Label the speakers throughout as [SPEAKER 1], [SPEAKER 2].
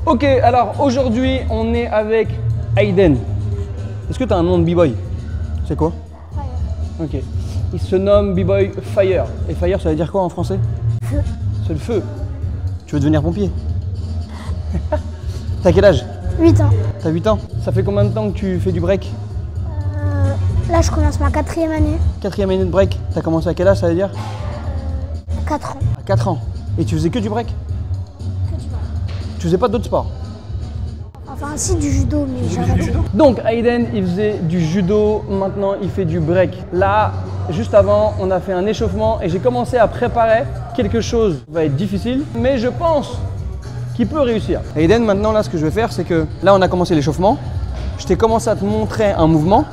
[SPEAKER 1] Ok, alors aujourd'hui, on est avec Aiden. Est-ce que tu as un nom de b-boy? C'est quoi?
[SPEAKER 2] Fire.
[SPEAKER 1] Ok. Il se nomme b-boy Fire. Et Fire, ça veut dire quoi en français?
[SPEAKER 2] Feu.
[SPEAKER 1] C'est le feu. Tu veux devenir pompier? T'as quel âge?
[SPEAKER 2] 8 ans.
[SPEAKER 1] T'as 8 ans? Ça fait combien de temps que tu fais du break?
[SPEAKER 2] Là, je commence ma 4e année.
[SPEAKER 1] 4e année de break. T'as commencé à quel âge, ça veut dire?
[SPEAKER 2] 4 ans.
[SPEAKER 1] À 4 ans. Et tu faisais que du break?
[SPEAKER 2] Que du bras.
[SPEAKER 1] Tu faisais pas d'autres sports?
[SPEAKER 2] Enfin, si, du judo, mais j'ai arrêté.
[SPEAKER 1] Donc Aiden, il faisait du judo, maintenant il fait du break. Là, juste avant, on a fait un échauffement et j'ai commencé à préparer quelque chose qui va être difficile, mais je pense qu'il peut réussir. Aiden, maintenant là, ce que je vais faire, c'est que là, on a commencé l'échauffement. Je t'ai commencé à te montrer un mouvement,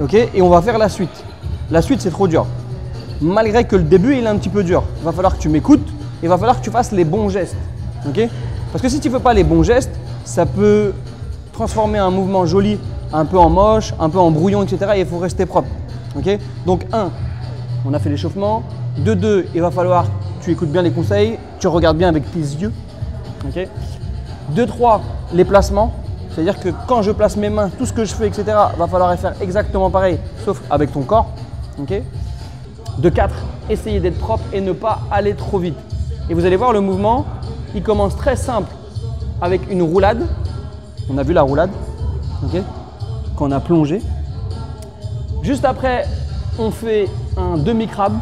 [SPEAKER 1] ok? Et on va faire la suite. La suite, c'est trop dur. Malgré que le début, il est un petit peu dur. Il va falloir que tu m'écoutes, il va falloir que tu fasses les bons gestes, ok? Parce que si tu ne fais pas les bons gestes, ça peut transformer un mouvement joli un peu en moche, un peu en brouillon, etc. Et il faut rester propre. Okay? Donc 1, on a fait l'échauffement. De 2, il va falloir que tu écoutes bien les conseils, tu regardes bien avec tes yeux. Okay? De 3, les placements. C'est-à-dire que quand je place mes mains, tout ce que je fais, etc., va falloir faire exactement pareil, sauf avec ton corps. Okay? De 4, essayer d'être propre et ne pas aller trop vite. Et vous allez voir le mouvement, il commence très simple avec une roulade. On a vu la roulade, ok, quand on a plongé. Juste après, on fait un demi-crabe.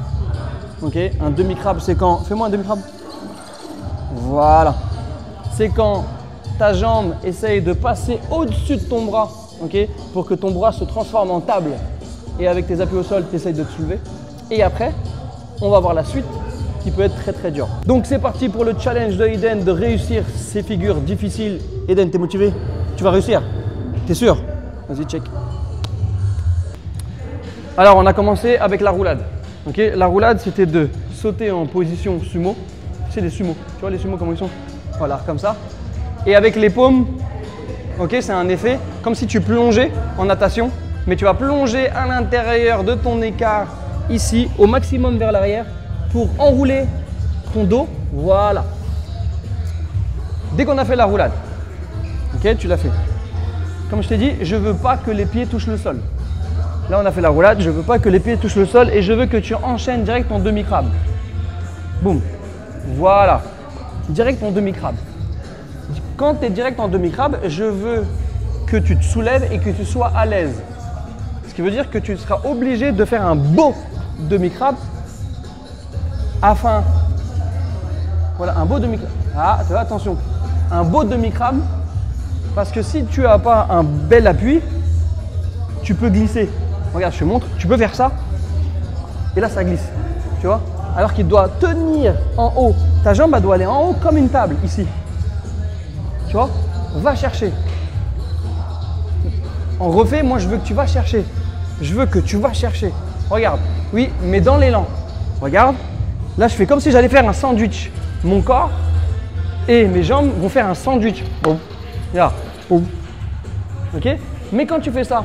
[SPEAKER 1] Ok, un demi-crabe, c'est quand… Fais-moi un demi-crabe. Voilà. C'est quand ta jambe essaye de passer au-dessus de ton bras, ok, pour que ton bras se transforme en table. Et avec tes appuis au sol, tu essayes de te soulever. Et après, on va voir la suite qui peut être très très dur. Donc c'est parti pour le challenge de Aiden de réussir ces figures difficiles. Aiden, t'es motivé? Tu vas réussir? T'es sûr? Vas-y, check. Alors on a commencé avec la roulade. Okay, la roulade, c'était de sauter en position sumo. C'est des sumos. Tu vois les sumos comment ils sont? Voilà, comme ça. Et avec les paumes, ok, c'est un effet comme si tu plongeais en natation, mais tu vas plonger à l'intérieur de ton écart ici, au maximum vers l'arrière, pour enrouler ton dos. Voilà. Dès qu'on a fait la roulade, ok, tu l'as fait. Comme je t'ai dit, je ne veux pas que les pieds touchent le sol. Là, on a fait la roulade, je ne veux pas que les pieds touchent le sol et je veux que tu enchaînes direct ton demi-crabe. Boum. Voilà. Direct ton demi-crabe. Quand tu es direct en demi-crabe, je veux que tu te soulèves et que tu sois à l'aise. Ce qui veut dire que tu seras obligé de faire un beau demi-crabe afin… Voilà, un beau demi-crabe. Ah, attention. Un beau demi-crabe. Parce que si tu n'as pas un bel appui, tu peux glisser. Regarde, je te montre, tu peux faire ça. Et là, ça glisse. Tu vois? Alors qu'il doit tenir en haut. Ta jambe, elle doit aller en haut comme une table, ici. Tu vois? Va chercher. On refait, moi, je veux que tu vas chercher. Je veux que tu vas chercher. Regarde. Oui, mais dans l'élan. Regarde. Là, je fais comme si j'allais faire un sandwich. Mon corps et mes jambes vont faire un sandwich. Bon. Là. Oh. Ok? Mais quand tu fais ça,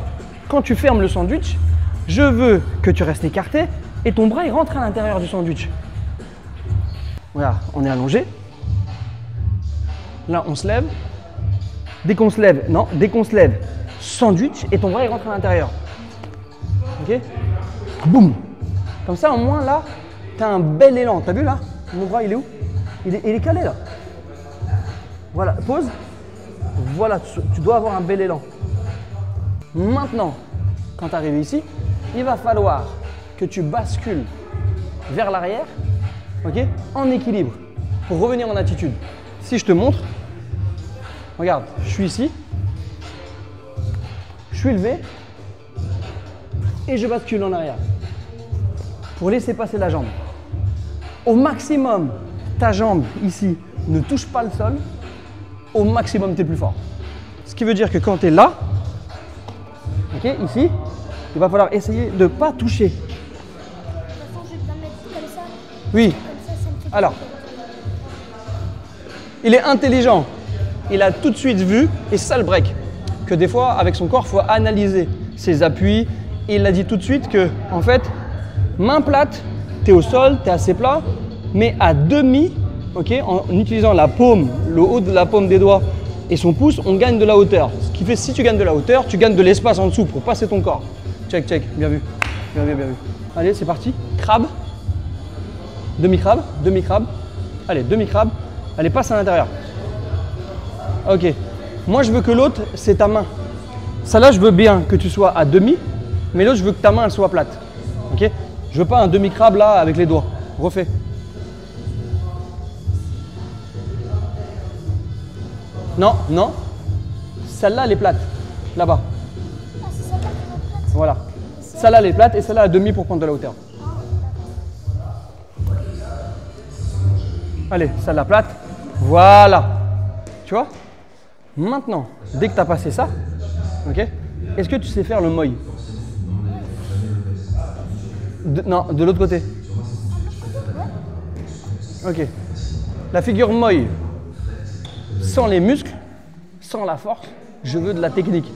[SPEAKER 1] quand tu fermes le sandwich, je veux que tu restes écarté et ton bras il rentre à l'intérieur du sandwich. Voilà, on est allongé. Là, on se lève. Dès qu'on se lève, non, dès qu'on se lève, sandwich et ton bras il rentre à l'intérieur. Ok? Boum. Comme ça, au moins là, tu as un bel élan. Tu as vu là? Mon bras, il est où? Il est calé là. Voilà, pause. Voilà, tu dois avoir un bel élan. Maintenant, quand tu arrives ici, il va falloir que tu bascules vers l'arrière, ok, en équilibre, pour revenir en attitude. Si je te montre, regarde, je suis ici, je suis levé et je bascule en arrière pour laisser passer la jambe. Au maximum, ta jambe ici ne touche pas le sol, au maximum tu es plus fort. Ce qui veut dire que quand tu es là, ok, ici, il va falloir essayer de ne pas toucher.
[SPEAKER 2] Je vais bien mettre comme ça.
[SPEAKER 1] Oui.
[SPEAKER 2] Comme ça me fait…
[SPEAKER 1] Alors, il est intelligent. Il a tout de suite vu, et c'est ça le break, que des fois, avec son corps, il faut analyser ses appuis. Et il a dit tout de suite que, en fait, main plate, tu es au sol, tu es assez plat, mais à demi, ok, en utilisant la paume, le haut de la paume des doigts et son pouce, on gagne de la hauteur. Ce qui fait, si tu gagnes de la hauteur, tu gagnes de l'espace en dessous pour passer ton corps. Check, check, bien vu. Bien vu, bien vu. Allez, c'est parti. Crabe. Demi-crabe, demi-crabe. Allez, demi-crabe. Allez, passe à l'intérieur. Ok. Moi, je veux que l'autre, c'est ta main. Ça là, je veux bien que tu sois à demi, mais l'autre, je veux que ta main, elle soit plate. Ok? Je veux pas un demi-crabe là avec les doigts. Refais. Non, non. Celle-là, elle est plate. Là-bas.
[SPEAKER 2] Ah, c'est celle-là qui va être plate.
[SPEAKER 1] Voilà. Celle-là, elle est plate et celle-là à demi pour prendre de la hauteur. Allez, celle-là plate. Voilà. Tu vois? Maintenant, dès que tu as passé ça, ok, est-ce que tu sais faire le moi? Non, de l'autre côté. Ok. La figure moi, sans les muscles, sans la force, je veux de la technique.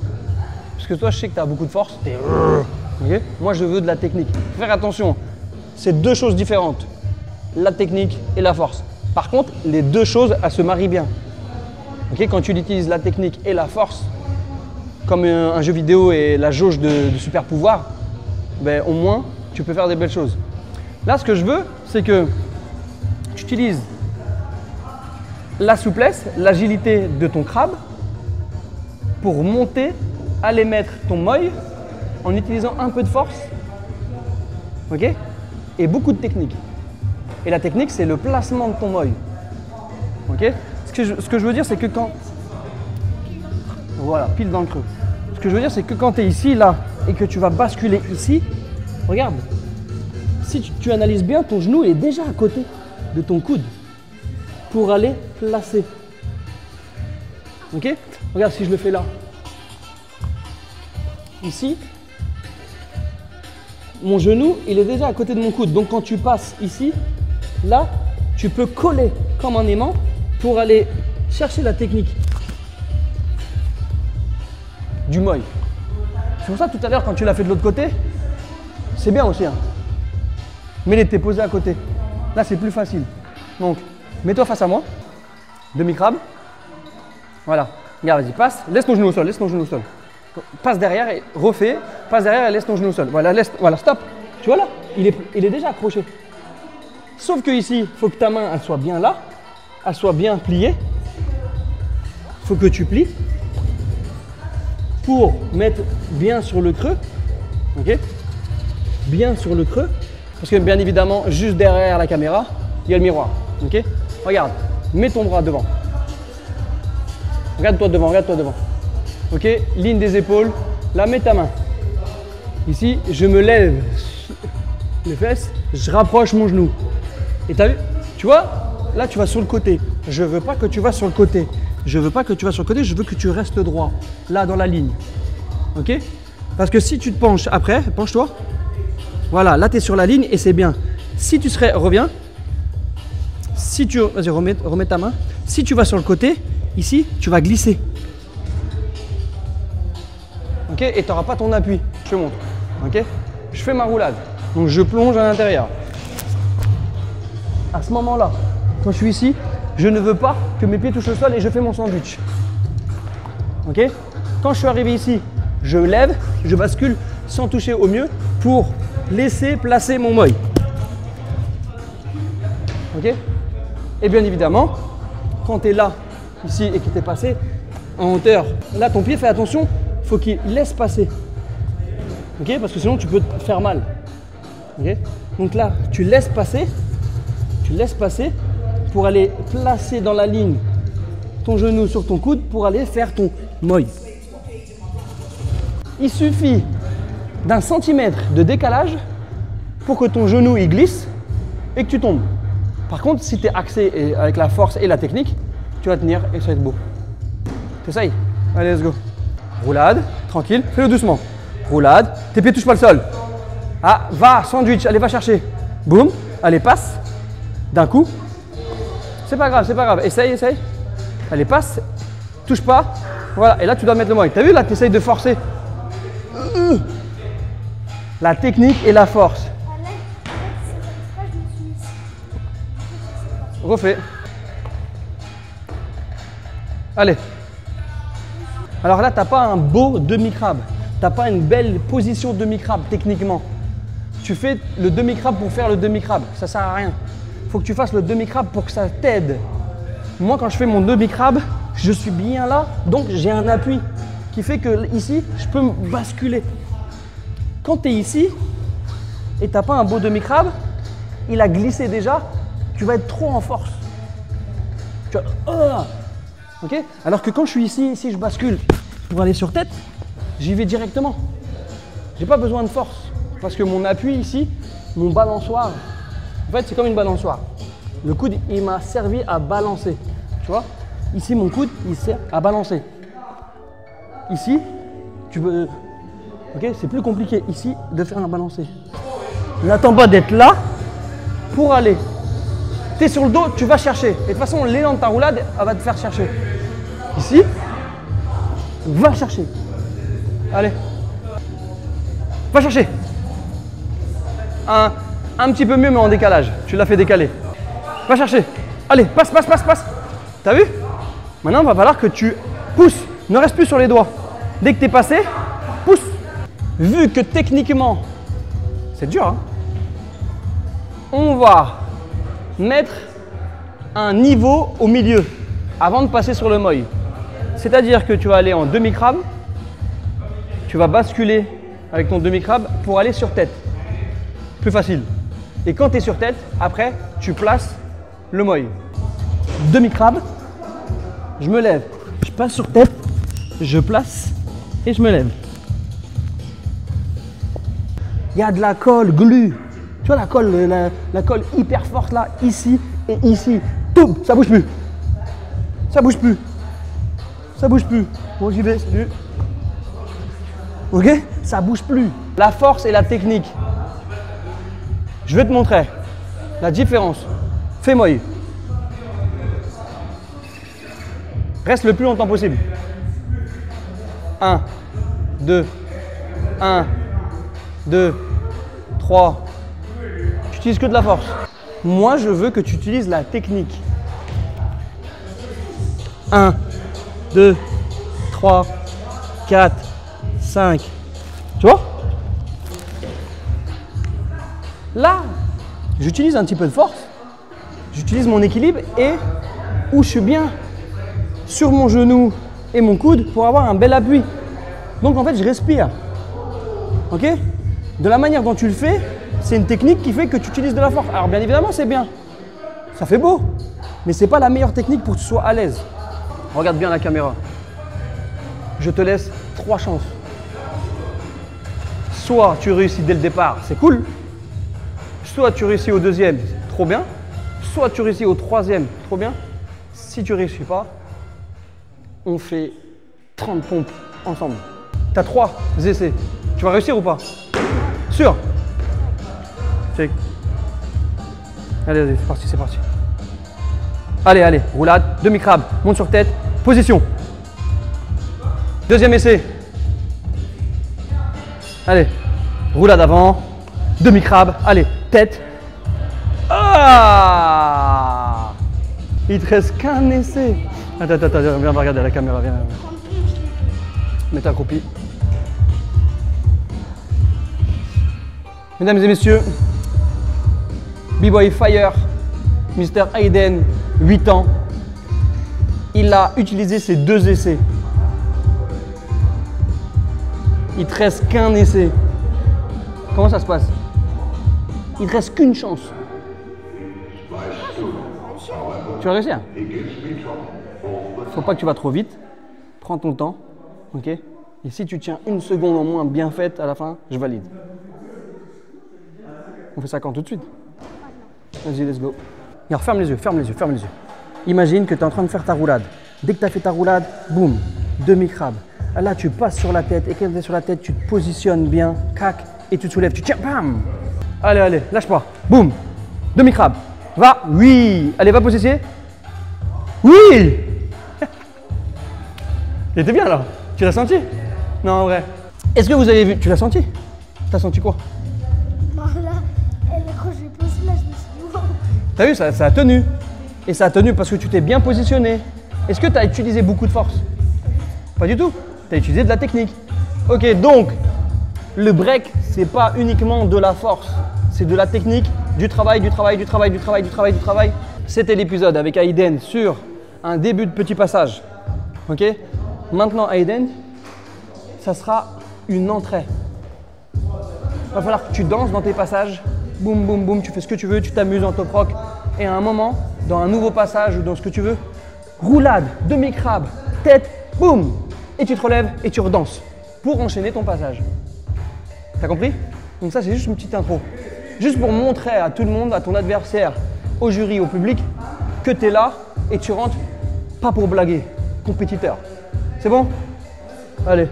[SPEAKER 1] Parce que toi, je sais que tu as beaucoup de force. Okay. Moi, je veux de la technique. Faire attention, c'est deux choses différentes. La technique et la force. Par contre, les deux choses, elles se marient bien. Okay. Quand tu utilises la technique et la force, comme un jeu vidéo et la jauge de super pouvoir, ben, au moins, tu peux faire des belles choses. Là, ce que je veux, c'est que tu utilises la souplesse, l'agilité de ton crabe pour monter, aller mettre ton moi en utilisant un peu de force, ok, et beaucoup de technique. Et la technique, c'est le placement de ton moi. Ok. Ce que je veux dire, c'est que quand… Voilà, pile dans le creux. Ce que je veux dire, c'est que quand tu es ici, là, et que tu vas basculer ici, regarde, si tu analyses bien, ton genou est déjà à côté de ton coude pour aller placer. Ok? Regarde si je le fais là. Ici, mon genou, il est déjà à côté de mon coude. Donc quand tu passes ici, là, tu peux coller comme un aimant pour aller chercher la technique du moi. C'est pour ça tout à l'heure, quand tu l'as fait de l'autre côté, c'est bien aussi. Hein. Mais il était posé à côté. Là, c'est plus facile. Donc, mets-toi face à moi. Demi-crabe. Voilà. Regarde, vas-y, passe. Laisse ton genou au sol. Laisse ton genou au sol. Passe derrière et refais. Passe derrière et laisse ton genou au sol. Voilà, voilà, stop. Tu vois là, il est déjà accroché. Sauf que ici, il faut que ta main elle soit bien là. Elle soit bien pliée. Il faut que tu plies pour mettre bien sur le creux. Ok? Bien sur le creux. Parce que bien évidemment, juste derrière la caméra, il y a le miroir. Ok? Regarde, mets ton bras devant. Regarde-toi devant, regarde-toi devant. Ok? Ligne des épaules. Là, mets ta main. Ici, je me lève les fesses, je rapproche mon genou. Et tu as vu? Tu vois? Là, tu vas sur le côté. Je ne veux pas que tu vas sur le côté. Je ne veux pas que tu vas sur le côté, je veux que tu restes droit. Là, dans la ligne. Ok? Parce que si tu te penches après, penche-toi. Voilà, là, tu es sur la ligne et c'est bien. Si tu serais… Reviens. Si tu… Vas-y, remets ta main. Si tu vas sur le côté, ici, tu vas glisser. Ok? Et tu n'auras pas ton appui. Je te montre. Ok? Je fais ma roulade. Donc, je plonge à l'intérieur. À ce moment-là, quand je suis ici, je ne veux pas que mes pieds touchent le sol et je fais mon sandwich. Ok? Quand je suis arrivé ici, je lève, je bascule sans toucher au mieux pour laisser placer mon moi. Ok? Et bien évidemment, quand tu es là, ici, et qu'il t'est passé en hauteur, là ton pied, fais attention, il faut qu'il laisse passer. Ok? Parce que sinon tu peux te faire mal. Ok? Donc là, tu laisses passer pour aller placer dans la ligne ton genou sur ton coude pour aller faire ton moi. Il suffit d'un centimètre de décalage pour que ton genou il glisse et que tu tombes. Par contre, si tu es axé avec la force et la technique, tu vas tenir et ça va être beau. T'essayes? Allez, let's go. Roulade, tranquille, fais-le doucement. Roulade, tes pieds touchent pas le sol. Ah, va, sandwich, allez, va chercher. Boum, allez, passe. D'un coup. C'est pas grave, c'est pas grave. Essaye, essaye. Allez, passe. Touche pas. Voilà, et là, tu dois mettre le moi. T'as vu, là, tu essayes de forcer. La technique et la force. Refais. Allez, Alors là, tu n'as pas un beau demi-crabe. Tu n'as pas une belle position demi-crabe techniquement. Tu fais le demi-crabe pour faire le demi-crabe. Ça ne sert à rien. Il faut que tu fasses le demi-crabe pour que ça t'aide. Moi, quand je fais mon demi-crabe, je suis bien là. Donc, j'ai un appui qui fait que ici, je peux me basculer. Quand tu es ici et tu n'as pas un beau demi-crabe, il a glissé déjà, tu vas être trop en force. Tu vas, ok? Alors que quand je suis ici, je bascule pour aller sur tête, j'y vais directement. J'ai pas besoin de force parce que mon appui ici, mon balançoire, en fait c'est comme une balançoire. Le coude, il m'a servi à balancer. Tu vois? Ici, mon coude, il sert à balancer. Ici, tu peux... Ok? C'est plus compliqué ici de faire un balancé. N'attends pas d'être là pour aller. Tu es sur le dos, tu vas chercher. Et de toute façon, l'élan de ta roulade, elle va te faire chercher. Ici, va chercher. Allez. Va chercher. Un petit peu mieux, mais en décalage. Tu l'as fait décaler. Va chercher. Allez, passe. T'as vu? Maintenant, il va falloir que tu pousses. Ne reste plus sur les doigts. Dès que tu es passé, pousse. Vu que techniquement, c'est dur, hein? On va mettre un niveau au milieu avant de passer sur le moi. C'est-à-dire que tu vas aller en demi-crabe, tu vas basculer avec ton demi-crabe pour aller sur tête. Plus facile. Et quand tu es sur tête, après, tu places le moi. Demi-crabe, je me lève, je passe sur tête, je place et je me lève. Il y a de la colle glue. Tu vois la colle hyper forte là, ici et ici. Boum, ça bouge plus. Ça bouge plus. Ça bouge plus. Bon, j'y vais, salut. Ok? Ça bouge plus. La force et la technique. Je vais te montrer la différence. Fais moi. Reste le plus longtemps possible. 1, 2, 1, 2, 3. Tu n'utilises que de la force. Moi, je veux que tu utilises la technique. 1, 2, 3, 4, 5. Tu vois? Là, j'utilise un petit peu de force. J'utilise mon équilibre et où je suis bien sur mon genou et mon coude pour avoir un bel appui. Donc, en fait, je respire. Ok? De la manière dont tu le fais, c'est une technique qui fait que tu utilises de la force. Alors, bien évidemment, c'est bien. Ça fait beau. Mais ce n'est pas la meilleure technique pour que tu sois à l'aise. Regarde bien la caméra. Je te laisse 3 chances. Soit tu réussis dès le départ, c'est cool. Soit tu réussis au deuxième, trop bien. Soit tu réussis au troisième, trop bien. Si tu ne réussis pas, on fait 30 pompes ensemble. Tu as 3 essais. Tu vas réussir ou pas? Sûr? Check. Allez, c'est parti. Allez, roulade, demi-crabe, monte sur tête, position. Deuxième essai. Allez, roulade avant, demi-crabe, allez, tête. Ah! Il te reste qu'un essai. Attends, viens, on va regarder la caméra, viens. Mets ta copie. Mesdames et messieurs, B-Boy Fire, Mr. Hayden, 8 ans, il a utilisé ses 2 essais. Il te reste qu'un essai. Comment ça se passe? Il te reste qu'une chance. Tu vas réussir? Faut pas que tu vas trop vite. Prends ton temps, ok? Et si tu tiens une seconde en moins bien faite à la fin, je valide. On fait ça quand tout de suite? Vas-y, let's go. Alors, ferme les yeux. Imagine que tu es en train de faire ta roulade. Dès que tu as fait ta roulade, boum, demi-crabe. Là, tu passes sur la tête et quand tu es sur la tête, tu te positionnes bien, cac, et tu te soulèves, tu tiens, bam! Allez, lâche pas. Boum, demi-crabe. Va, oui. Allez, va positionner. Oui! Il était bien là. Tu l'as senti? Non, en vrai. Est-ce que vous avez vu? Tu l'as senti? T'as senti quoi?
[SPEAKER 2] Non, là, quand j'ai posé là, je me suis dit wow.
[SPEAKER 1] T'as vu, ça a tenu. Et ça a tenu parce que tu t'es bien positionné. Est-ce que tu as utilisé beaucoup de force? Pas du tout. Tu as utilisé de la technique. Ok, donc le break, c'est pas uniquement de la force, c'est de la technique, du travail. C'était l'épisode avec Aiden sur un début de petit passage. Ok, maintenant Aiden, ça sera une entrée. Il va falloir que tu danses dans tes passages. Boum, boum, boum, tu fais ce que tu veux, tu t'amuses en top rock. Et à un moment, dans un nouveau passage ou dans ce que tu veux, roulade, demi-crabe, tête, boum. Et tu te relèves et tu redanses pour enchaîner ton passage. T'as compris? Donc ça, c'est juste une petite intro. Juste pour montrer à tout le monde, à ton adversaire, au jury, au public, que tu es là et tu rentres pas pour blaguer, compétiteur. C'est bon? Allez.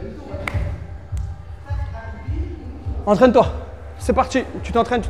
[SPEAKER 1] Entraîne-toi. C'est parti. Tu t'entraînes.